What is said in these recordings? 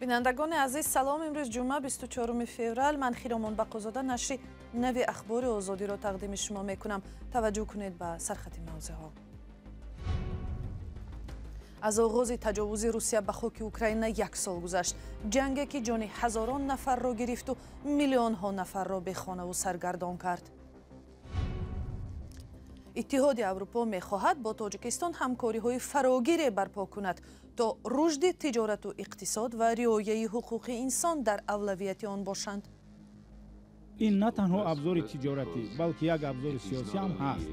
بینندگان عزیز سلام. امروز جمعه 24 فوریه من خیرامان بقازاده نشر نوی اخبار آزادی را تقدیم شما میکنم. توجه کنید به سرخط موضوعات. از آغاز تجاوز روسیه به خاک اوکراین یک سال گذشت. جنگی که جان هزاران نفر را گرفت و میلیون ها نفر را به خانه و سرگردان کرد. اتحاد اروپا می‌خواهد با تاجیکستان همکاری‌های فراگیر برپا کند تا رشد تجارت و اقتصاد و رعایت حقوق انسان در اولویت آن باشند. این نه تنها ابزار تجارتی بلکه یک ابزار سیاسی هم هست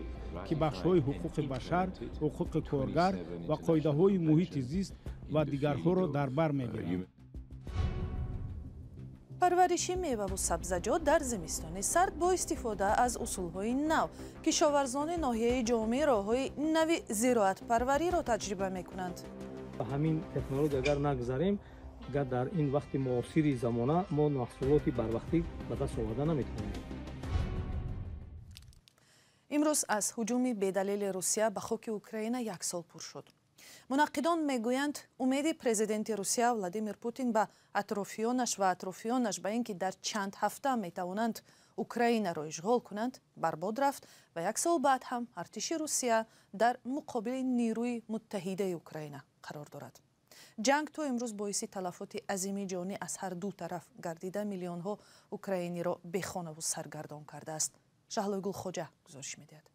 که بخش‌های حقوق بشر، حقوق کارگر و قاعده‌های محیط زیست و دیگرها را در بر می‌گیرد. پرورش میوه و سبزیجات در زمستان سرد با استفاده از اصولهای نو کشاورزان ناحیه جامع راه‌های نوی زراعت پروری را تجربه می‌کنند. همین تکنولوژی اگر نگذاریم، اگر در این وقت معاصر زمانه ما محصولات بروقتی به دست آورده نمی‌توانیم. امروز از هجوم بی‌دلیل روسیه به خاک اوکراین یک سال پر شد. منقدان میگویند امید پرزیدنت روسیه ولادیمیر پوتین به اطرافیانش به اینکه در چند هفته میتوانند اوکراین را اشغال کنند برباد رفت و یک سال بعد هم ارتش روسیه در مقابل نیروی متحده اوکراین قرار دارد. جنگ تو امروز باعث تلفات عظیم جانی از هر دو طرف گردیده میلیون ها اوکراینی را بیخانه و سرگردان کرده است. شهلا گل خوجه گزارش میدهد.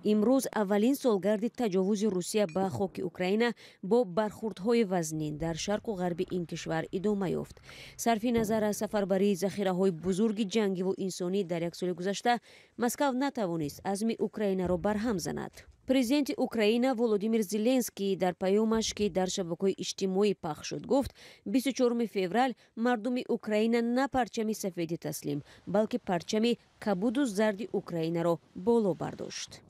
امروز اولین سالگرد تجاوز روسیه به خاک اوکراین با برخوردهای وزنین در شرق و غرب این کشور ادامه یافت. صرف نظر از سفربری ذخیره‌های بزرگ جنگی و انسانی در یک سال گذشته، مسکو نتوانست عزم اوکراین را برهم زند. پرزیدنت اوکراین ولودیمیر زلنسکی در پیامش که در شبکه‌های اجتماعی پخش شد گفت 24 فوریه مردم اوکراین نه پرچم سفید تسلیم بلکه پرچم کبود و زرد اوکراین را بالا برداشت.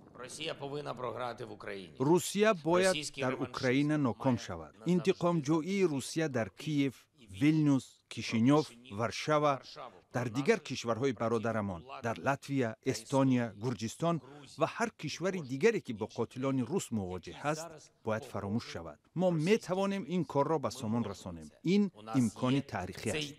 روسیه باید در اوکراین ناکام شود. انتقام جویی روسیه در کیف، ویلنیوس، کیشینیوف، ورشاوا، در دیگر کشورهای برادرمان، در لاتویا، استونیا، گرجستان و هر کشور دیگری که با قاتلان روس مواجه است باید فراموش شود. ما می توانیم این کار را به سامان رسانیم. این امکان تاریخی است.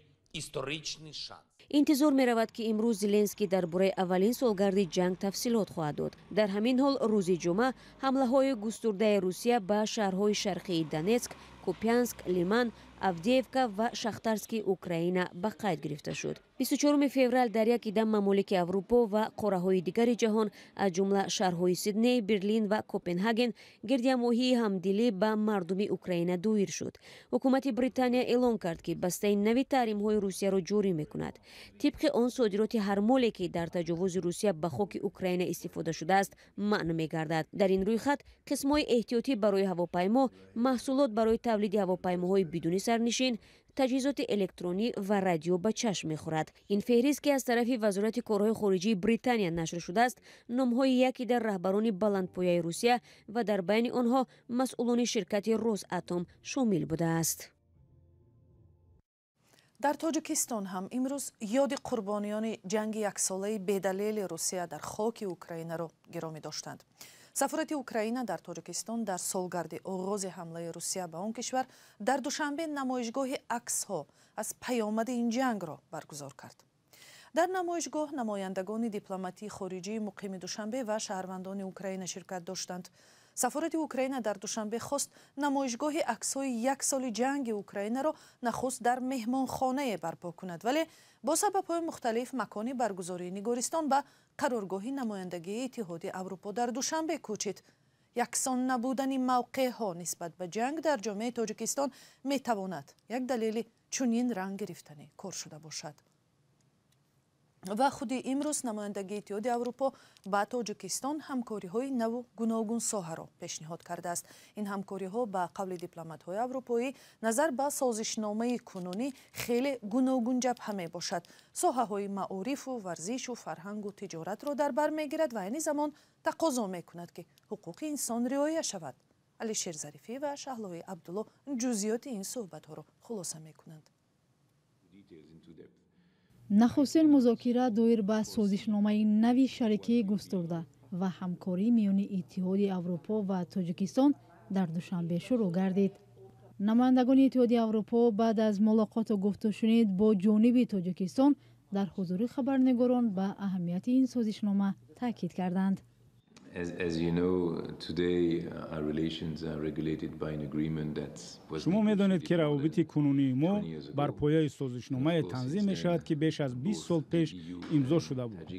انتظار می رود که امروز زلنسکی درباره اولین سالگرد جنگ تفصیلات خواهد داد. در همین حال روز جمعه حمله های گسترده روسیه به شهرهای شرقی دونتسک، کوپیانسک، لیمان، آفدییوکا و شخترسک اوکراین به قید گرفته شد. 24 فوریه در یک عده ممالک اروپا و قره‌های دیگر جهان از جمله شهرهای سیدنی، برلین و کوپنهاگن گردیماهی همدلی به مردم اوکراین دایر شد. حکومت بریتانیا اعلام کرد که بسته نوی تحریم‌های روسیه را جاری می‌کند. طبق آن صادرات هر مالی که در تجاوز روسیه به خاک اوکراین استفاده شده است منع می‌گردد. در این رویخط قسم‌های احتیاطی برای هواپیما، محصولات برای تولید هواپیماهای بدون سرنشین، تجهیزات الکترونی و رادیو به چشم می‌خورد. این فهرست که از طرف وزارت کارهای خارجه بریتانیا نشر شده است، نام‌های یکی در رهبران بلندپایه روسیه و در بین آنها مسئولان شرکت روس اتم شامل بوده است. در تاجیکستان هم امروز یاد قربانیان جنگ یک ساله بی‌دلیل روسیه در خاک اوکراین را گرامی داشتند. سفارت اوکراین در تاجیکستان در سالگرد آغاز حمله روسیه به آن کشور در دوشنبه نمایشگاه عکس‌ها از پیامد این جنگ را برگزار کرد. در نمایشگاه نمایندگان دیپلماتی خارجی مقیم دوشنبه و شهروندان اوکراین شرکت داشتند. سفارت اوکراین در دوشنبه خواست نمایشگاه عکس‌های یک سال جنگ اوکراین را نخست در مهمانخانه برپا کند، ولی با سبب‌های مختلف مکان برگزاری نگارستان به قرارگاه نمایندگی اتحاد اروپا در دوشنبه کوچید. یکسان نبودن موقع‌ها نسبت به جنگ در جامعه تاجیکستان می‌تواند یک دلیل چنین رنگ گرفتن کار شده باشد. و خود امروز نمایندگی اتحاد اروپا با تاجیکستان همکاری‌های نو و گوناگون ساحه را پیشنهاد کرده است. این همکاری‌ها با قول دیپلمات‌های اروپایی نظر به سازشنامه کنونی خیلی گوناگون جبهه میباشد. ساحه‌های معارف و ورزش و فرهنگ و تجارت را در بر میگیرد و این زمان تقاضا میکند که حقوق انسان رعایت شود. علیشیر ظریفی و شهلای عبدالله جزئیات این صحبت‌ها را خلاصه میکنند. نخستین مذاکره دایر به سازشنامه نوی شریکی گسترده و همکاری میان اتحاد اروپا و تاجیکستان در دوشنبه شروع گردید. نمایندگان اتحادیه اروپا بعد از ملاقات و گفت‌وشنید با جانب تاجیکستان در حضور خبرنگاران به اهمیت این سازشنامه تاکید کردند. شما می‌دانید که روابط کنونی ما بر پایه سازشنامه تنظیم می‌شود که بیش از 20 سال پیش امضا شده بود.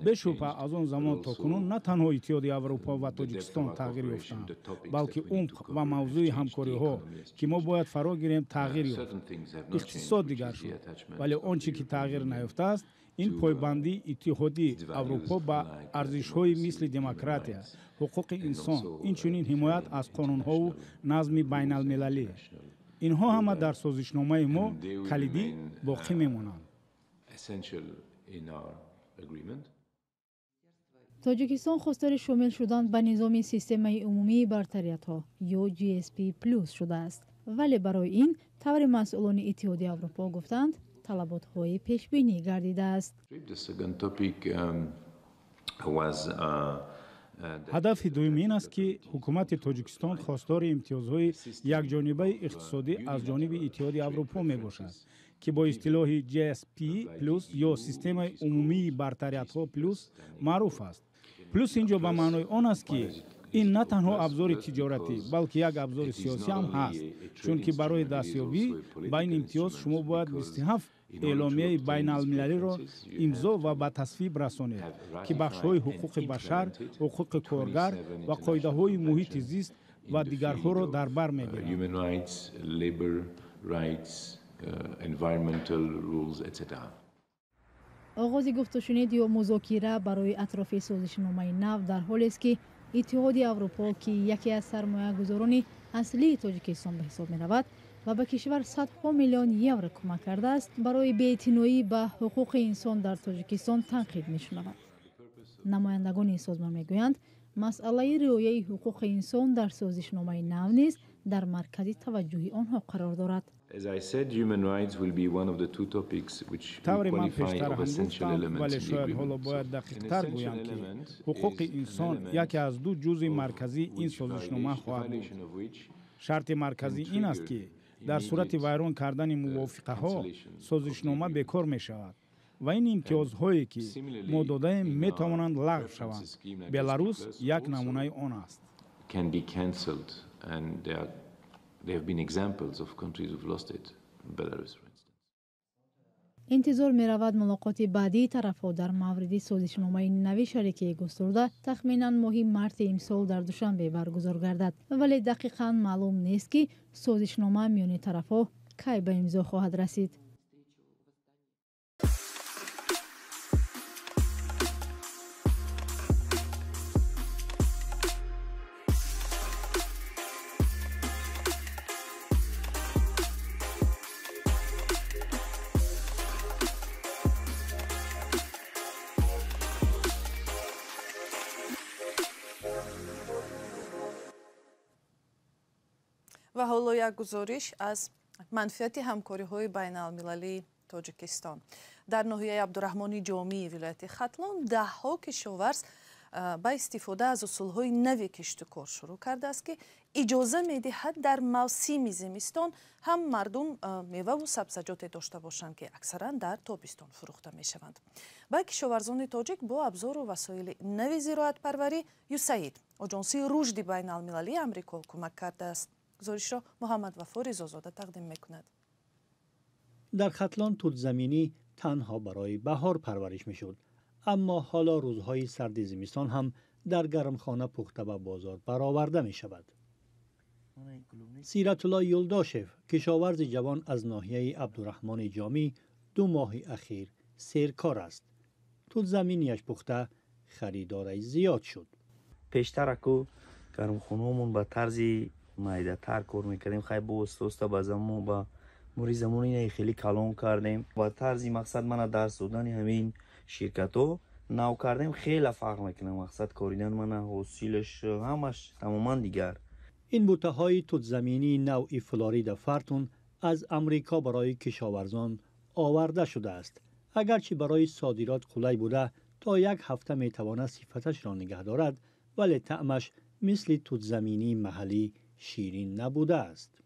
بشبه از آن زمان تا کنون نه تنها اتحادیه اروپا و تاجیکستان تغییر یافتند، بلکه عمق و موضوع همکاری‌ها که ما باید فرا گیریم تغییر یافت. اقتصاد دیگر شد، ولی آنچه که تغییر نیافته است این پایبندی اتحادیه اروپا با ارزش‌های مثل دموکراسی، حقوق انسان، اینچنین حمایت از قانون‌ها و نظم بین‌المللی. اینها همه در سازشنامه ما کلیدی باقی می‌مانند. تاجیکستان خواستار شامل شدن به نظام سیستم عمومی برتریت‌ها یا GSP+ شده است، ولی برای این طور مسئولان اتحادیه اروپا گفتند طلبات‌های پیشبینی گردیده است. هدف دوم این است که حکومت تاجیکستان خواستار امتیازهای یکجانبه اقتصادی از جانب اتحادیه اروپا می باشد که با اصطلاح GSP+ یا سیستم عمومی برتریت‌ها پلوس معروف است. پلوس اینجا به معنای آن است که این نه تنها ابزار تجارتی بلکه یک ابزار سیاسی هم هست، چون که برای دستیابی به این امتیاز شما باید 27 اعلامیه بین المللی را امضا و به تصویب رسانید که بخش‌های حقوق بشر، حقوق کارگر و قاعده‌های محیط زیست و دیگرها را در بر می‌گیرد. آغاز گفت‌وشنید یا مذاکره برای اطراف سازشنامه نو در حالی است که اتحادیه اروپا که یکی از سرمایه‌گذاران اصلی تاجیکستان به حساب می‌رود و به کشور صدها میلیون یورو کمک کرده است، برای بی‌اعتنایی به حقوق انسان در تاجیکستان تنقید می‌شنود. نمایندگان سازمان می‌گویند مسئله رعایت حقوق انسان در سازشنامه نو نیز در مرکز توجه آنها قرار دارد. طور من پیشتر هم گفتم، ولی شاید حالا باید دقیق‌تر گویم که حقوق انسان یکی از دو جزء مرکزی این سازشنامه خواهد بود. شرط مرکزی این است که در صورت ویران کردن موافقه‌ها سازشنامه بیکار می‌شود و این امتیازهایی که ما داده‌ایم می‌توانند لغو شوند. بلاروس یک نمونه آن است. انتظار می رود ملاقات بعدی طرف‌ها در مورد سازشنامه نوی شریکی گسترده تخمیناً ماه مارس امسال در دوشنبه برگزار گردد، ولی دقیقاً معلوم نیست که سازشنامه میان طرف‌ها کی به امضا خواهد رسید. و حالا یک گزارش از منفعت همکاری‌های بین‌المللی تاجیکستان. در ناحیه عبدالرحمن جامی ولایت ختلان ده‌ها کشاورز با استفاده از اصول‌های نوی کشت و کار شروع کرده است که اجازه می‌دهد در موسم زمستان هم مردم میوه و سبزیجات داشته باشند که اکثرا در تابستان فروخته می‌شوند. با کشاورزان تاجیک با ابزار و وسایل نوی زراعت پروری یوساید آژانس رشد بین‌المللی آمریکا کمک کرده است. گزارش را محمد وفا رضازاده تقدیم می‌کند. در ختلان توت زمینی تنها برای بهار پرورش می‌شد، اما حالا روزهای سرد زمستان هم در گرمخانه پخته به بازار برآورده می‌شود. سیرت الله یلداشف کشاورز جوان از ناحیه عبدالرحمن جامی 2 ماه اخیر سیرکار است. توت زمینیش پخته خریدارش زیاد شد. پیشتر اکو گرمخانه‌مون به طرز مایده تر کار میکردیم، خیلی با استوسته بازمون با مریضمون اینه خیلی کلان کردیم. با طرزی مقصد من درس دادن همین شرکت ها نو کردیم خیلی فرق میکنه. مقصد کاریدن من حاصلش همش تماما دیگر. این بوته های توت زمینی نوع فلورید فرتون از امریکا برای کشاورزان آورده شده است. اگرچه برای صادرات قلای بوده تا 1 هفته میتواند صفتش را نگه دارد، ولی طعمش مثل توت زمینی محلی شیرین نبوده است.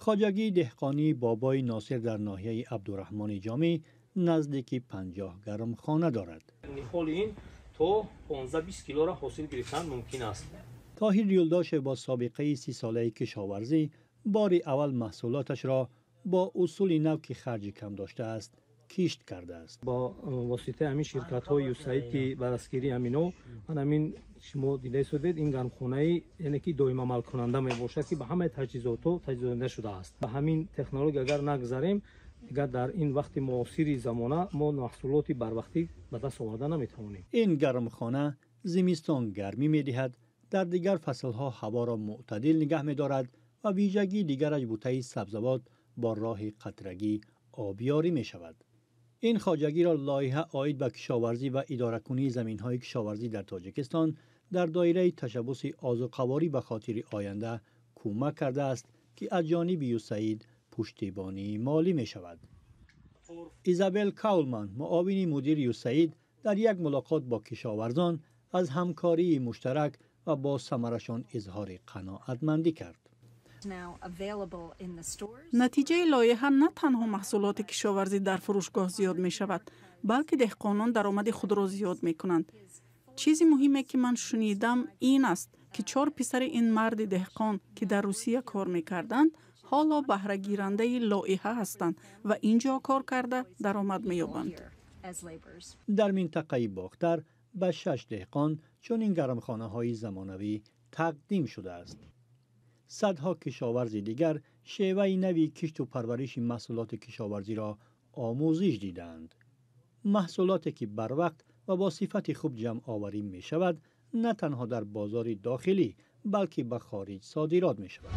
خواجگی دهقانی بابای ناصر در ناحیه عبدالرحمن جامی نزدیک 50 گرمخانه دارد. نخال این تا 15-20 کیلو را حاصل گرفتن ممکن است. طاهر یولداش با سابقه 30 ساله کشاورزی بار اول محصولاتش را با اصول نو که خرج کم داشته است کشت کرده است. با واسطه همین شرکت های یوسعید که براسگیری همینو همین شما دیده شدید این گرمخانه یعنی که دائم عمل کننده می باشد که به همه تجهیزات شده است. به همین تکنولوژی اگر نگذاریم دیگر در این وقت معاصر زمانه ما محصولات بر وقتی به دست آورده نمیتوانیم. این گرمخانه زمستان گرمی میدهد، در دیگر فصلها هوا را معتدل نگه می‌دارد و ویژگی دیگرش بوته سبزوات با راه قطرگی آبیاری می شود. این خواجگی را لایحه عاید به کشاورزی و اداره‌کنی زمین‌های کشاورزی در تاجیکستان در دایره تشبث آذوقواری به خاطر آینده کمک کرده است که از جانب یوسعید پشتیبانی مالی می شود. ایزابل کاولمان معاون مدیر یوسعید در یک ملاقات با کشاورزان از همکاری مشترک و با ثمرشان اظهار قناعتمندی کرد. نتیجه لایحه نه تنها محصولات کشاورزی در فروشگاه زیاد می شود، بلکه دهقانان درآمد خود را زیاد می کنند. چیزی مهمه که من شنیدم این است که 4 پسر این مرد دهقان که در روسیه کار می کردند حالا بهره گیرنده لایحه هستند و اینجا کار کرده درآمد می یابند. در منطقه باختر به 6 دهقان چون این گرمخانه های زمانوی تقدیم شده است. صدها کشاورز دیگر شیوه نوی کشت و پرورش محصولات کشاورزی را آموزش دیدند. محصولاتی که بر وقت و با صفت خوب جمع آوری می شود نه تنها در بازار داخلی بلکه به خارج صادرات می شود.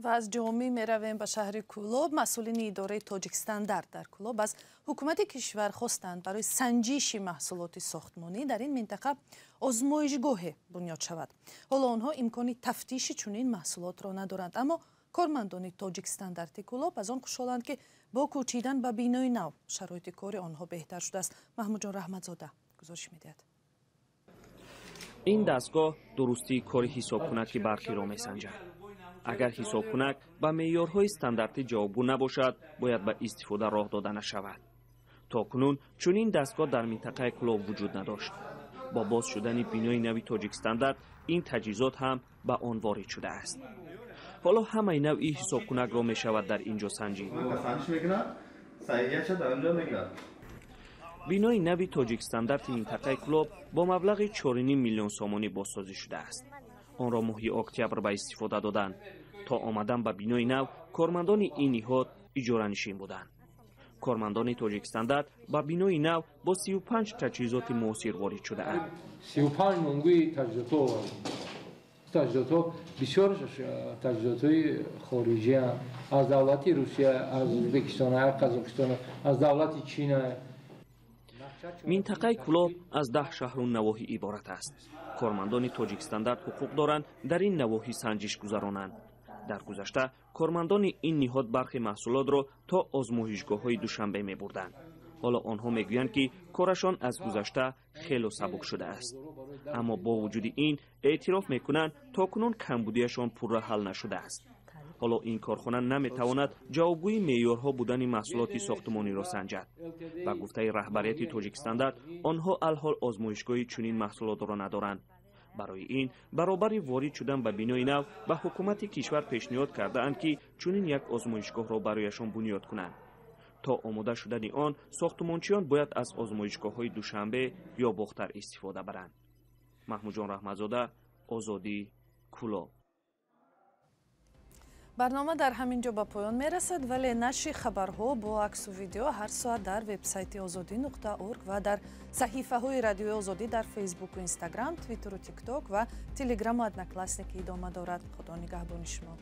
و از جامی می رویم به شهر کولوب. مسئولین اداره تاجیکستان در کولوب از حکومت کشور خواستند برای سنجش محصولات ساختمانی در این منطقه آزمایشگاه بنیاد شود. حالا آنها امکان تفتیش چنین محصولات را ندارند، اما کارمندان تاجیکستان در کولوب از آن خوشحالند که با کوچیدن به بینای نو شرایط کار آنها بهتر شده است. محمود جان رحمتزاده گزارش می‌دهد. این دستگاه درستی کار حسابکنک که برخی را می‌سنجد. اگر حسابکنک به معیارهای استانداردی جوابگو نباشد باید به استفاده راه داده نشود. تاکنون چنین دستگاه در منطقه کولوب وجود نداشت. با باز شدن بینای نوی تاجیکستان این تجهیزات هم به آن وارد شده است. حالا همه نوعی حسابکنک را می شود در اینجا سنجید. بینای نوی تاجیکستان در منطقه کولوب با مبلغ 4.5 میلیون سومانی بازسازی شده است. آن را ماهی اکتبر به استفاده دادند. تا آمدن به بینای نو کارمندان این نهاد اجاره نشین بودند. کارمندان تاجیکستان به بینای نو با 35 تجهیزات معاصر وارد شده اند. 35 منگوی تجهیزات بسیار تجهیزات خارجی هستند. از دولت روسیه، از ازبکستان، قزاقستان، از دولت چین. منطقه کولوب از 10 شهر و نواحی عبارت است. کارمندان تاجیکستان حقوق دارند در این نواحی سنجش گذرانند. در گذشته کارمندان این نهاد برخی محصولات را تا آزمایشگاه‌های دوشنبه می‌بردند. حالا آنها میگویند که کارشان از گذشته خیلی سبک شده است. اما با وجود این اعتراف میکنند تاکنون کمبودیشان پورا حل نشده است. حالا این کارخانه نمیتواند جوابگوی معیارها بودن محصولات ساختمانی را سنجد. و گفته رهبریت تاجیکستان آنها الحال آزمایشگاهی چنین محصولات را ندارند. برای این برابر وارد شدن به بینای نو به حکومت کشور پیشنهاد کرده اند که چنین یک آزمایشگاه را برایشان بنیاد کنند. تا آماده شدن آن ساختمانچیان باید از آزمایشگاه‌های دوشنبه یا باختر استفاده برند. محمود جان رحمتزاده، آزادی، کولوب. برنامه در همین جا به پایان میرسد، ولی نشر خبرها با عکس و ویدیو هر ساعت در وبسایت azadi.org و در صحیفه های رادیو آزادی در فیسبوک و اینستاگرام، توییتر و تیک تاک و تلگرام و ادناکلاسنیک ادامه دارد. خدا نگهبان شما.